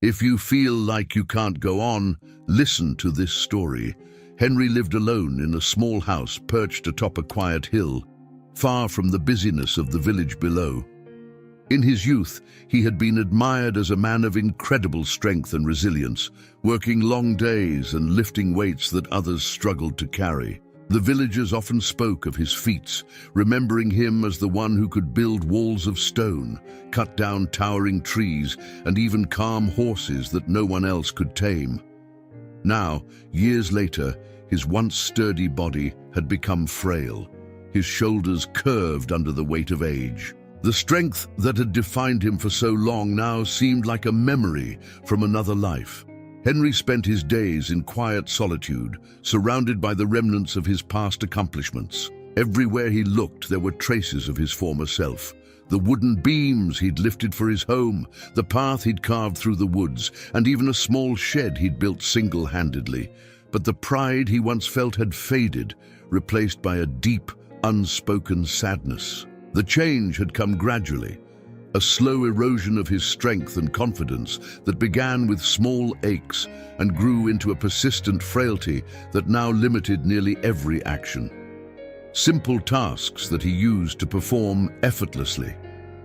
If you feel like you can't go on, listen to this story. Henry lived alone in a small house perched atop a quiet hill, far from the busyness of the village below. In his youth, he had been admired as a man of incredible strength and resilience, working long days and lifting weights that others struggled to carry. The villagers often spoke of his feats, remembering him as the one who could build walls of stone, cut down towering trees, and even calm horses that no one else could tame. Now, years later, his once sturdy body had become frail, his shoulders curved under the weight of age. The strength that had defined him for so long now seemed like a memory from another life. Henry spent his days in quiet solitude, surrounded by the remnants of his past accomplishments. Everywhere he looked, there were traces of his former self. The wooden beams he'd lifted for his home, the path he'd carved through the woods, and even a small shed he'd built single-handedly. But the pride he once felt had faded, replaced by a deep, unspoken sadness. The change had come gradually, a slow erosion of his strength and confidence that began with small aches and grew into a persistent frailty that now limited nearly every action. Simple tasks that he used to perform effortlessly,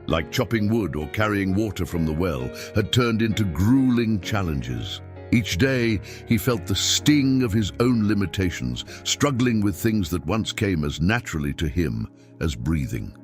like chopping wood or carrying water from the well, had turned into grueling challenges. Each day, he felt the sting of his own limitations, struggling with things that once came as naturally to him as breathing.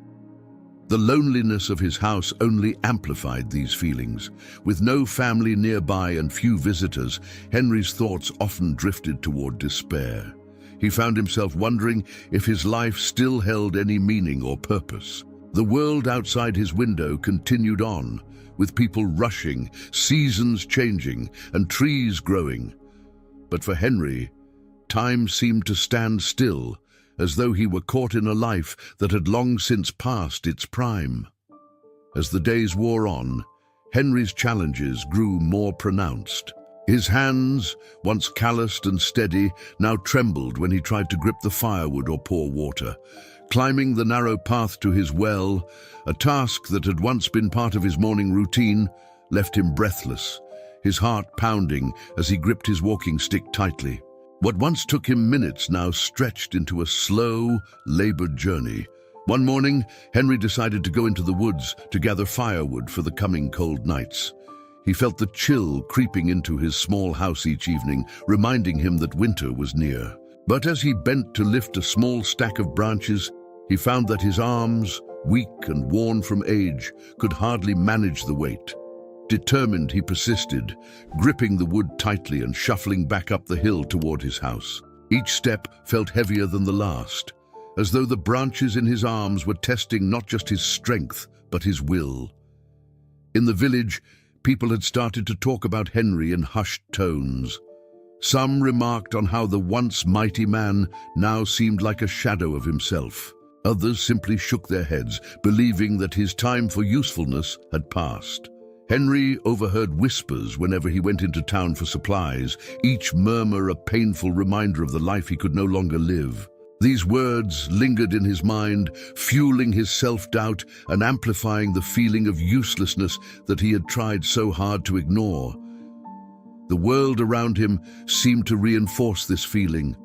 The loneliness of his house only amplified these feelings. With no family nearby and few visitors, Henry's thoughts often drifted toward despair. He found himself wondering if his life still held any meaning or purpose. The world outside his window continued on, with people rushing, seasons changing, and trees growing. But for Henry, time seemed to stand still, as though he were caught in a life that had long since passed its prime. As the days wore on, Henry's challenges grew more pronounced. His hands, once calloused and steady, now trembled when he tried to grip the firewood or pour water. Climbing the narrow path to his well, a task that had once been part of his morning routine, left him breathless, his heart pounding as he gripped his walking stick tightly. What once took him minutes now stretched into a slow, labored journey. One morning, Henry decided to go into the woods to gather firewood for the coming cold nights. He felt the chill creeping into his small house each evening, reminding him that winter was near. But as he bent to lift a small stack of branches, he found that his arms, weak and worn from age, could hardly manage the weight. Determined, he persisted, gripping the wood tightly and shuffling back up the hill toward his house. Each step felt heavier than the last, as though the branches in his arms were testing not just his strength, but his will. In the village, people had started to talk about Henry in hushed tones. Some remarked on how the once mighty man now seemed like a shadow of himself. Others simply shook their heads, believing that his time for usefulness had passed. Henry overheard whispers whenever he went into town for supplies, each murmur a painful reminder of the life he could no longer live. These words lingered in his mind, fueling his self-doubt and amplifying the feeling of uselessness that he had tried so hard to ignore. The world around him seemed to reinforce this feeling.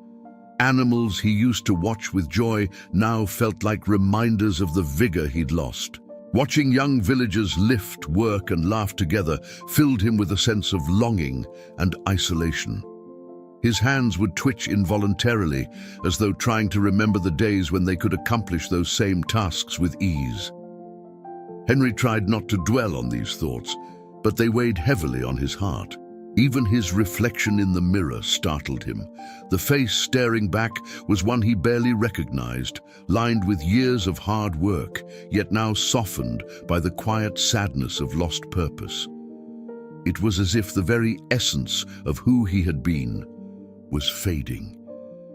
Animals he used to watch with joy now felt like reminders of the vigor he'd lost. Watching young villagers lift, work, and laugh together filled him with a sense of longing and isolation. His hands would twitch involuntarily, as though trying to remember the days when they could accomplish those same tasks with ease. Henry tried not to dwell on these thoughts, but they weighed heavily on his heart. Even his reflection in the mirror startled him. The face staring back was one he barely recognized, lined with years of hard work, yet now softened by the quiet sadness of lost purpose. It was as if the very essence of who he had been was fading,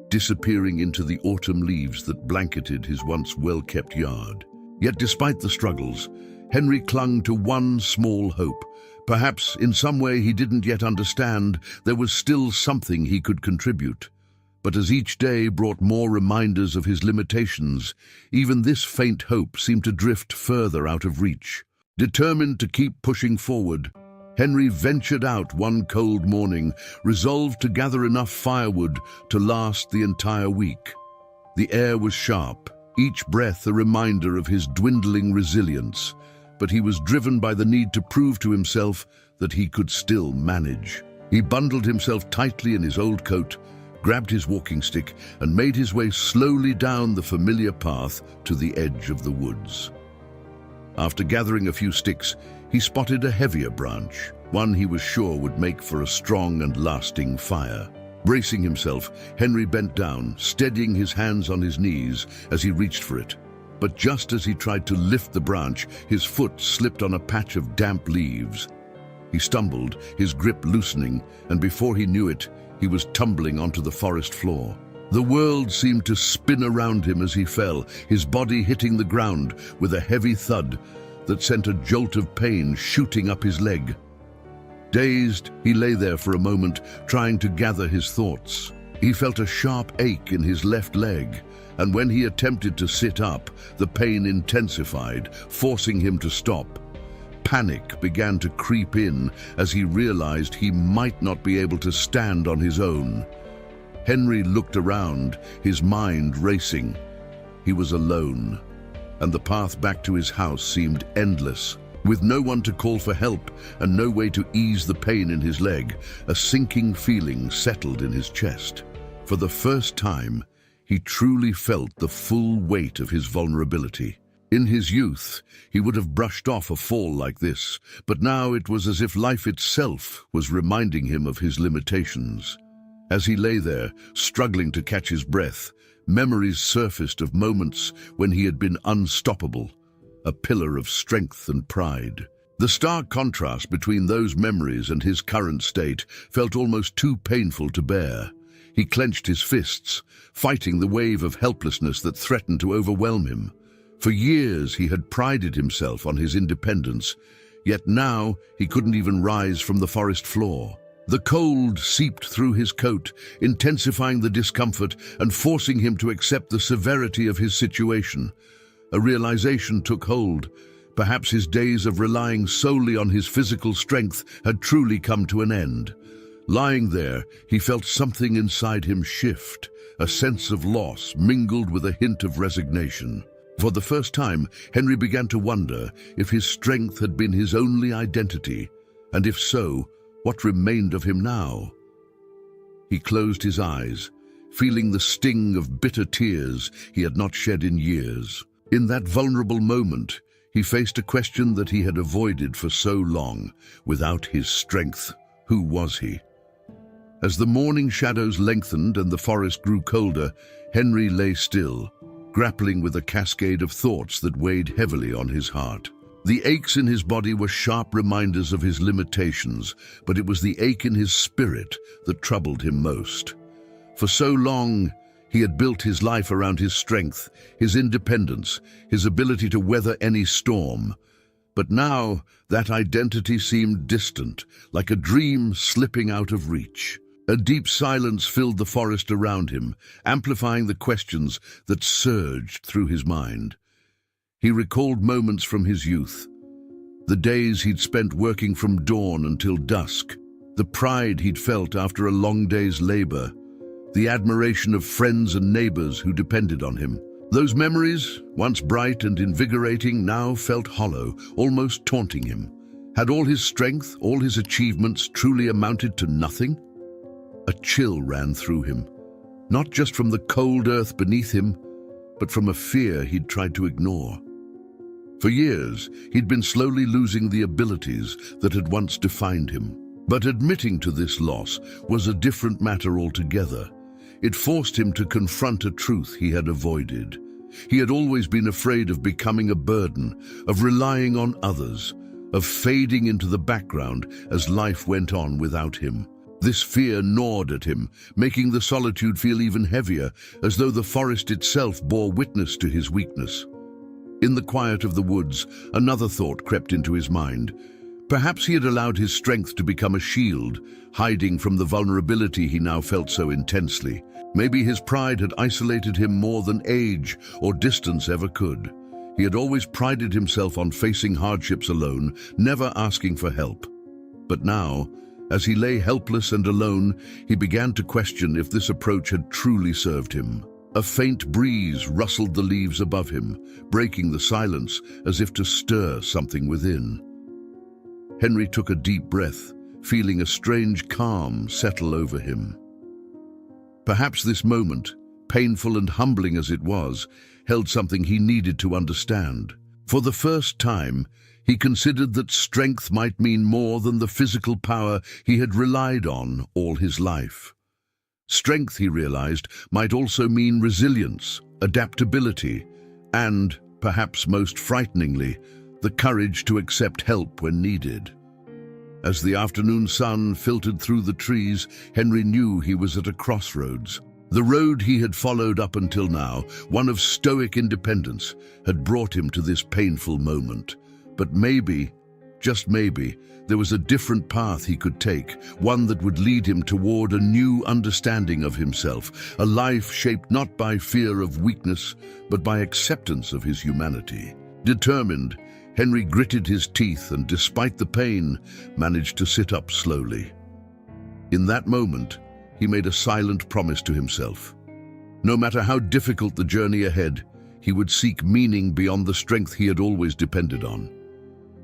disappearing into the autumn leaves that blanketed his once well-kept yard. Yet despite the struggles, Henry clung to one small hope. Perhaps in some way he didn't yet understand, there was still something he could contribute. But as each day brought more reminders of his limitations, even this faint hope seemed to drift further out of reach. Determined to keep pushing forward, Henry ventured out one cold morning, resolved to gather enough firewood to last the entire week. The air was sharp, each breath a reminder of his dwindling resilience, but he was driven by the need to prove to himself that he could still manage. He bundled himself tightly in his old coat, grabbed his walking stick, and made his way slowly down the familiar path to the edge of the woods. After gathering a few sticks, he spotted a heavier branch, one he was sure would make for a strong and lasting fire. Bracing himself, Henry bent down, steadying his hands on his knees as he reached for it. But just as he tried to lift the branch, his foot slipped on a patch of damp leaves. He stumbled, his grip loosening, and before he knew it, he was tumbling onto the forest floor. The world seemed to spin around him as he fell, his body hitting the ground with a heavy thud that sent a jolt of pain shooting up his leg. Dazed, he lay there for a moment, trying to gather his thoughts. He felt a sharp ache in his left leg, and when he attempted to sit up, the pain intensified, forcing him to stop. Panic began to creep in as he realized he might not be able to stand on his own. Henry looked around, his mind racing. He was alone, and the path back to his house seemed endless. With no one to call for help and no way to ease the pain in his leg, a sinking feeling settled in his chest. For the first time, he truly felt the full weight of his vulnerability. In his youth, he would have brushed off a fall like this, but now it was as if life itself was reminding him of his limitations. As he lay there, struggling to catch his breath, memories surfaced of moments when he had been unstoppable, a pillar of strength and pride. The stark contrast between those memories and his current state felt almost too painful to bear. He clenched his fists, fighting the wave of helplessness that threatened to overwhelm him. For years he had prided himself on his independence, yet now he couldn't even rise from the forest floor. The cold seeped through his coat, intensifying the discomfort and forcing him to accept the severity of his situation. A realization took hold. Perhaps his days of relying solely on his physical strength had truly come to an end. Lying there, he felt something inside him shift, a sense of loss mingled with a hint of resignation. For the first time, Henry began to wonder if his strength had been his only identity, and if so, what remained of him now? He closed his eyes, feeling the sting of bitter tears he had not shed in years. In that vulnerable moment, he faced a question that he had avoided for so long. Without his strength, who was he? As the morning shadows lengthened and the forest grew colder, Henry lay still, grappling with a cascade of thoughts that weighed heavily on his heart. The aches in his body were sharp reminders of his limitations, but it was the ache in his spirit that troubled him most. For so long, he had built his life around his strength, his independence, his ability to weather any storm. But now, that identity seemed distant, like a dream slipping out of reach. A deep silence filled the forest around him, amplifying the questions that surged through his mind. He recalled moments from his youth, the days he'd spent working from dawn until dusk, the pride he'd felt after a long day's labor, the admiration of friends and neighbors who depended on him. Those memories, once bright and invigorating, now felt hollow, almost taunting him. Had all his strength, all his achievements truly amounted to nothing? A chill ran through him, not just from the cold earth beneath him, but from a fear he'd tried to ignore. For years, he'd been slowly losing the abilities that had once defined him. But admitting to this loss was a different matter altogether. It forced him to confront a truth he had avoided. He had always been afraid of becoming a burden, of relying on others, of fading into the background as life went on without him. This fear gnawed at him, making the solitude feel even heavier, as though the forest itself bore witness to his weakness. In the quiet of the woods, another thought crept into his mind. Perhaps he had allowed his strength to become a shield, hiding from the vulnerability he now felt so intensely. Maybe his pride had isolated him more than age or distance ever could. He had always prided himself on facing hardships alone, never asking for help. But now, as he lay helpless and alone, he began to question if this approach had truly served him. A faint breeze rustled the leaves above him, breaking the silence as if to stir something within. Henry took a deep breath, feeling a strange calm settle over him. Perhaps this moment, painful and humbling as it was, held something he needed to understand. For the first time, he considered that strength might mean more than the physical power he had relied on all his life. Strength, he realized, might also mean resilience, adaptability, and, perhaps most frighteningly, the courage to accept help when needed. As the afternoon sun filtered through the trees, Henry knew he was at a crossroads. The road he had followed up until now, one of stoic independence, had brought him to this painful moment. But maybe, just maybe, there was a different path he could take, one that would lead him toward a new understanding of himself, a life shaped not by fear of weakness, but by acceptance of his humanity. Determined, Henry gritted his teeth and, despite the pain, managed to sit up slowly. In that moment, he made a silent promise to himself. No matter how difficult the journey ahead, he would seek meaning beyond the strength he had always depended on.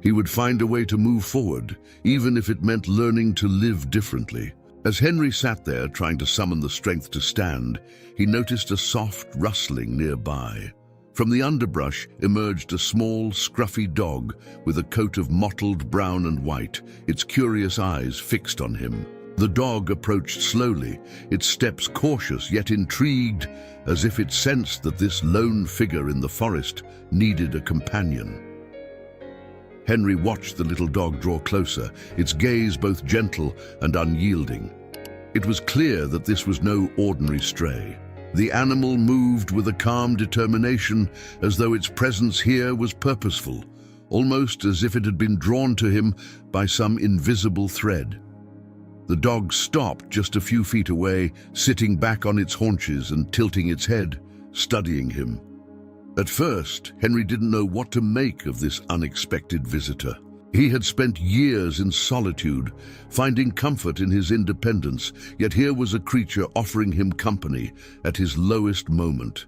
He would find a way to move forward, even if it meant learning to live differently. As Henry sat there trying to summon the strength to stand, he noticed a soft rustling nearby. From the underbrush emerged a small, scruffy dog with a coat of mottled brown and white, its curious eyes fixed on him. The dog approached slowly, its steps cautious yet intrigued, as if it sensed that this lone figure in the forest needed a companion. Henry watched the little dog draw closer, its gaze both gentle and unyielding. It was clear that this was no ordinary stray. The animal moved with a calm determination, as though its presence here was purposeful, almost as if it had been drawn to him by some invisible thread. The dog stopped just a few feet away, sitting back on its haunches and tilting its head, studying him. At first, Henry didn't know what to make of this unexpected visitor. He had spent years in solitude, finding comfort in his independence, yet here was a creature offering him company at his lowest moment.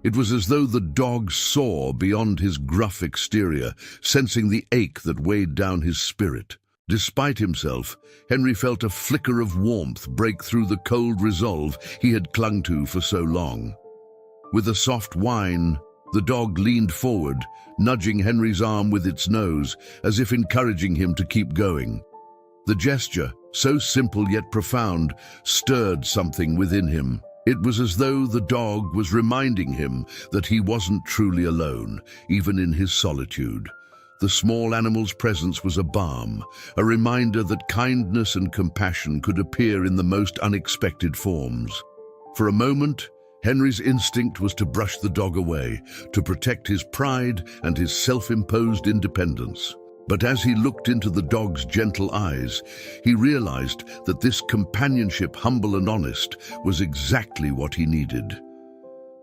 It was as though the dog saw beyond his gruff exterior, sensing the ache that weighed down his spirit. Despite himself, Henry felt a flicker of warmth break through the cold resolve he had clung to for so long. With a soft whine, the dog leaned forward, nudging Henry's arm with its nose, as if encouraging him to keep going. The gesture, so simple yet profound, stirred something within him. It was as though the dog was reminding him that he wasn't truly alone, even in his solitude. The small animal's presence was a balm, a reminder that kindness and compassion could appear in the most unexpected forms. For a moment, Henry's instinct was to brush the dog away, to protect his pride and his self-imposed independence. But as he looked into the dog's gentle eyes, he realized that this companionship, humble and honest, was exactly what he needed.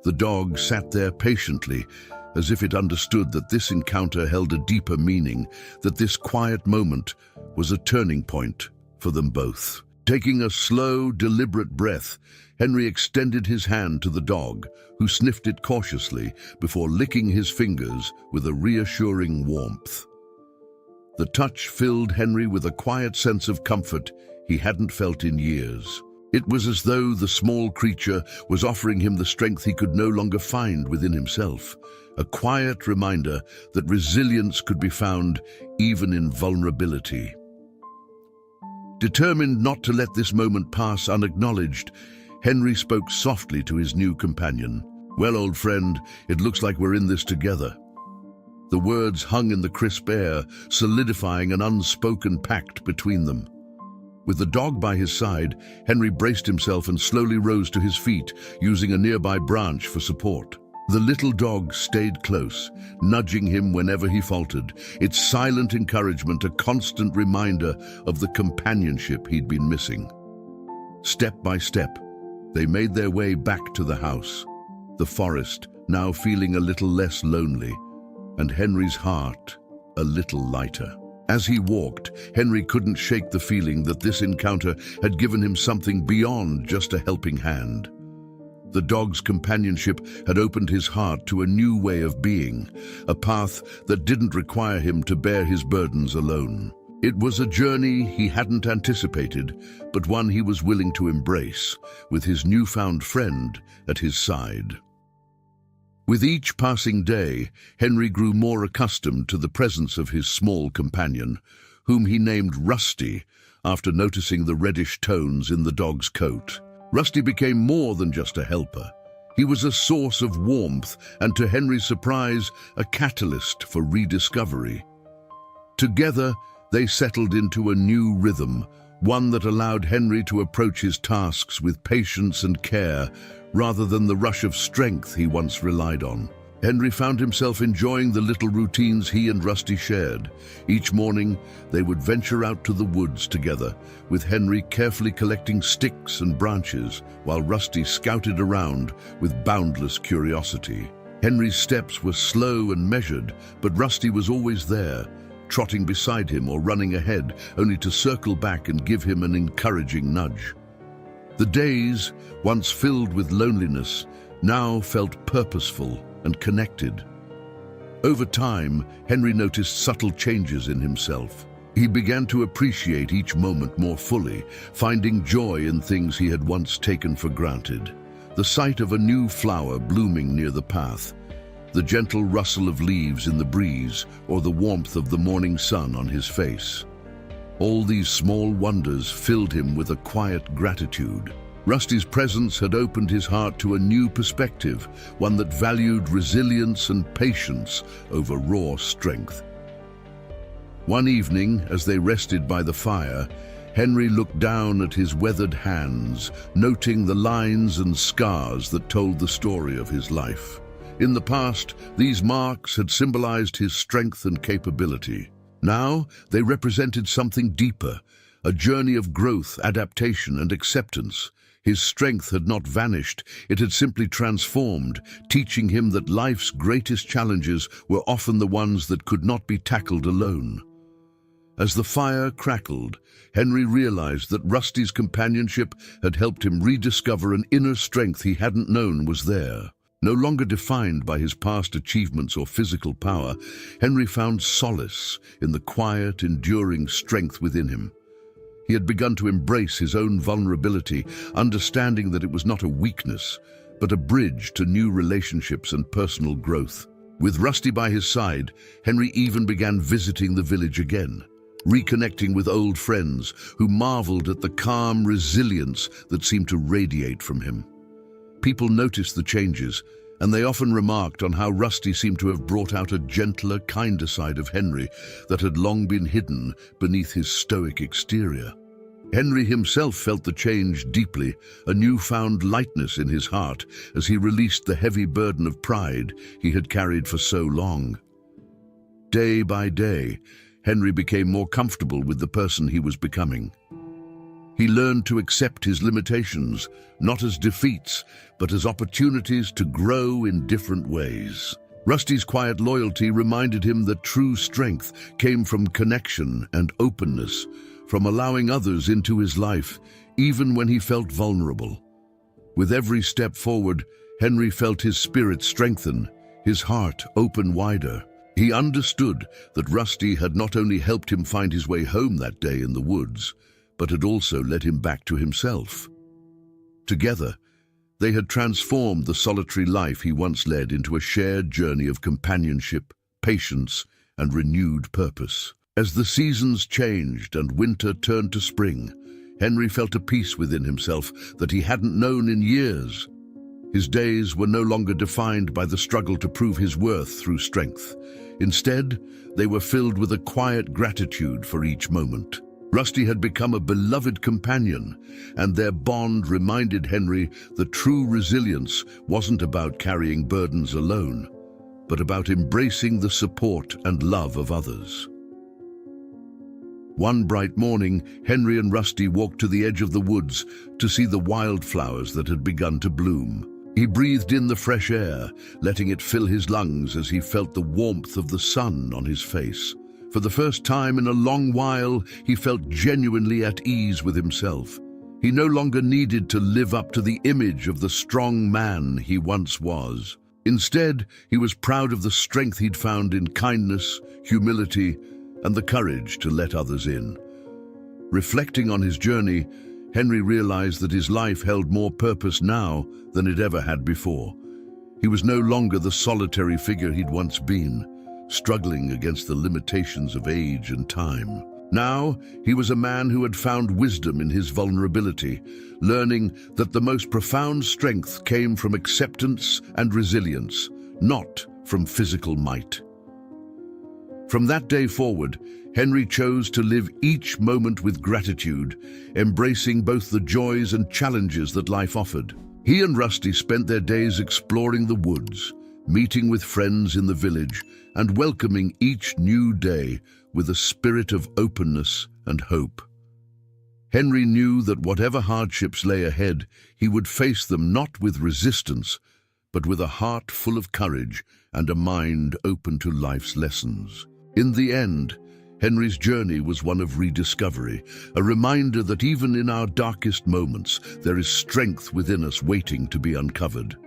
The dog sat there patiently, as if it understood that this encounter held a deeper meaning, that this quiet moment was a turning point for them both. Taking a slow, deliberate breath, Henry extended his hand to the dog, who sniffed it cautiously before licking his fingers with a reassuring warmth. The touch filled Henry with a quiet sense of comfort he hadn't felt in years. It was as though the small creature was offering him the strength he could no longer find within himself, a quiet reminder that resilience could be found even in vulnerability. Determined not to let this moment pass unacknowledged, Henry spoke softly to his new companion. "Well, old friend, it looks like we're in this together." The words hung in the crisp air, solidifying an unspoken pact between them. With the dog by his side, Henry braced himself and slowly rose to his feet, using a nearby branch for support. The little dog stayed close, nudging him whenever he faltered, its silent encouragement a constant reminder of the companionship he'd been missing. Step by step, they made their way back to the house, the forest now feeling a little less lonely, and Henry's heart a little lighter. As he walked, Henry couldn't shake the feeling that this encounter had given him something beyond just a helping hand. The dog's companionship had opened his heart to a new way of being, a path that didn't require him to bear his burdens alone. It was a journey he hadn't anticipated, but one he was willing to embrace, with his newfound friend at his side. With each passing day, Henry grew more accustomed to the presence of his small companion, whom he named Rusty, after noticing the reddish tones in the dog's coat. Rusty became more than just a helper. He was a source of warmth and, to Henry's surprise, a catalyst for rediscovery. Together, they settled into a new rhythm, one that allowed Henry to approach his tasks with patience and care, rather than the rush of strength he once relied on. Henry found himself enjoying the little routines he and Rusty shared. Each morning, they would venture out to the woods together, with Henry carefully collecting sticks and branches, while Rusty scouted around with boundless curiosity. Henry's steps were slow and measured, but Rusty was always there, trotting beside him or running ahead, only to circle back and give him an encouraging nudge. The days, once filled with loneliness, now felt purposeful and connected. Over time, Henry noticed subtle changes in himself. He began to appreciate each moment more fully, finding joy in things he had once taken for granted. The sight of a new flower blooming near the path, the gentle rustle of leaves in the breeze, or the warmth of the morning sun on his face. All these small wonders filled him with a quiet gratitude. Rusty's presence had opened his heart to a new perspective, one that valued resilience and patience over raw strength. One evening, as they rested by the fire, Henry looked down at his weathered hands, noting the lines and scars that told the story of his life. In the past, these marks had symbolized his strength and capability. Now, they represented something deeper, a journey of growth, adaptation, and acceptance. His strength had not vanished, it had simply transformed, teaching him that life's greatest challenges were often the ones that could not be tackled alone. As the fire crackled, Henry realized that Rusty's companionship had helped him rediscover an inner strength he hadn't known was there. No longer defined by his past achievements or physical power, Henry found solace in the quiet, enduring strength within him. He had begun to embrace his own vulnerability, understanding that it was not a weakness, but a bridge to new relationships and personal growth. With Rusty by his side, Henry even began visiting the village again, reconnecting with old friends who marveled at the calm resilience that seemed to radiate from him. People noticed the changes, and they often remarked on how Rusty seemed to have brought out a gentler, kinder side of Henry that had long been hidden beneath his stoic exterior. Henry himself felt the change deeply, a newfound lightness in his heart as he released the heavy burden of pride he had carried for so long. Day by day, Henry became more comfortable with the person he was becoming. He learned to accept his limitations, not as defeats, but as opportunities to grow in different ways. Rusty's quiet loyalty reminded him that true strength came from connection and openness, from allowing others into his life, even when he felt vulnerable. With every step forward, Henry felt his spirit strengthen, his heart open wider. He understood that Rusty had not only helped him find his way home that day in the woods, but had also led him back to himself. Together, they had transformed the solitary life he once led into a shared journey of companionship, patience, and renewed purpose. As the seasons changed and winter turned to spring, Henry felt a peace within himself that he hadn't known in years. His days were no longer defined by the struggle to prove his worth through strength. Instead, they were filled with a quiet gratitude for each moment. Rusty had become a beloved companion, and their bond reminded Henry that true resilience wasn't about carrying burdens alone, but about embracing the support and love of others. One bright morning, Henry and Rusty walked to the edge of the woods to see the wildflowers that had begun to bloom. He breathed in the fresh air, letting it fill his lungs as he felt the warmth of the sun on his face. For the first time in a long while, he felt genuinely at ease with himself. He no longer needed to live up to the image of the strong man he once was. Instead, he was proud of the strength he'd found in kindness, humility, and the courage to let others in. Reflecting on his journey, Henry realized that his life held more purpose now than it ever had before. He was no longer the solitary figure he'd once been, struggling against the limitations of age and time. Now, he was a man who had found wisdom in his vulnerability, learning that the most profound strength came from acceptance and resilience, not from physical might. From that day forward, Henry chose to live each moment with gratitude, embracing both the joys and challenges that life offered. He and Rusty spent their days exploring the woods, meeting with friends in the village, and welcoming each new day with a spirit of openness and hope. Henry knew that whatever hardships lay ahead, he would face them not with resistance, but with a heart full of courage and a mind open to life's lessons. In the end, Henry's journey was one of rediscovery, a reminder that even in our darkest moments, there is strength within us waiting to be uncovered.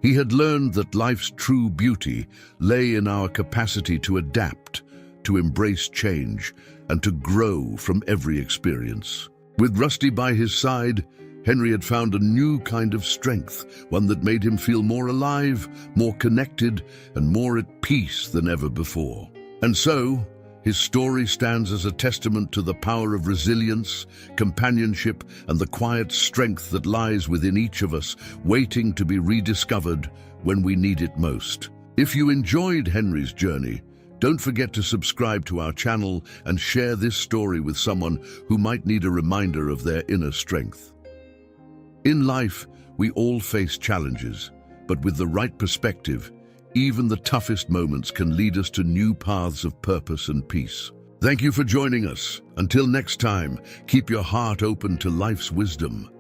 He had learned that life's true beauty lay in our capacity to adapt, to embrace change, and to grow from every experience. With Rusty by his side, Henry had found a new kind of strength, one that made him feel more alive, more connected, and more at peace than ever before. And so, his story stands as a testament to the power of resilience, companionship, and the quiet strength that lies within each of us, waiting to be rediscovered when we need it most. If you enjoyed Henry's journey, don't forget to subscribe to our channel and share this story with someone who might need a reminder of their inner strength. In life, we all face challenges, but with the right perspective, even the toughest moments can lead us to new paths of purpose and peace. Thank you for joining us. Until next time, keep your heart open to life's wisdom